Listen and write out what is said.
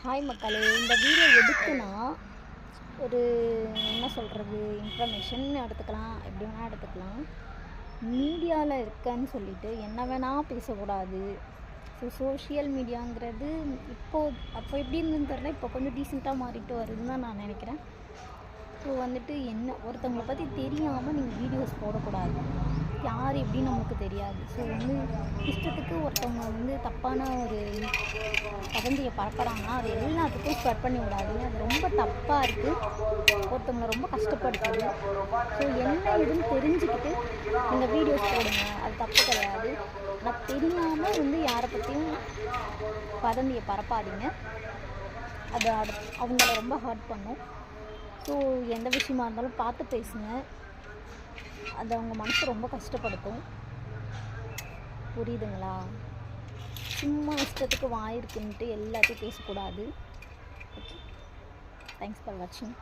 Hi மக்களே, இந்த video எதுக்குன்னா ஒரு என்ன சொல்கிறது, இன்ஃபர்மேஷன் எடுத்துக்கலாம், எப்படி வேணால் எடுத்துக்கலாம். மீடியாவில் இருக்கேன்னு சொல்லிட்டு என்ன வேணால் பேசக்கூடாது. ஸோ சோஷியல் மீடியாங்கிறது அப்போ எப்படி இருந்துன்னு தெரில, இப்போ கொஞ்சம் டீசெண்டாக மாறிட்டு வருதுன்னு தான் நான் நினைக்கிறேன். ஸோ வந்துட்டு ஒருத்தவங்களை பற்றி தெரியாமல் நீங்கள் வீடியோஸ் போடக்கூடாது. யார் எப்படின்னு நமக்கு தெரியாது. ஸோ இஷ்டத்துக்கு ஒருத்தவங்க தப்பான ஒரு வதந்தியை பரப்புகிறாங்கன்னா அது எல்லாத்துக்கும் ஸ்ப்ரெட் பண்ணி விடாதீங்க. அது ரொம்ப தப்பாக இருக்குது, ஒருத்தவங்களை ரொம்ப கஷ்டப்படுத்துது. ஸோ என்ன இதுன்னு தெரிஞ்சுக்கிட்டு நீங்கள் வீடியோஸ் போடுங்க, அது தப்பு கிடையாது. ஆனால் தெரியாமல் யாரை பற்றியும் வதந்தியை பரப்பாதீங்க. அது அவங்கள ரொம்ப ஹர்ட் பண்ணும். ஸோ எந்த விஷயமா இருந்தாலும் பார்த்து பேசுங்க. அது அவங்க மனசு ரொம்ப கஷ்டப்படுத்தும். புரியுதுங்களா? சும்மா இஷ்டத்துக்கு வாயிருக்குன்ட்டு எல்லாத்தையும் பேசக்கூடாது. ஓகே, தேங்க்ஸ் ஃபார் வாட்சிங்.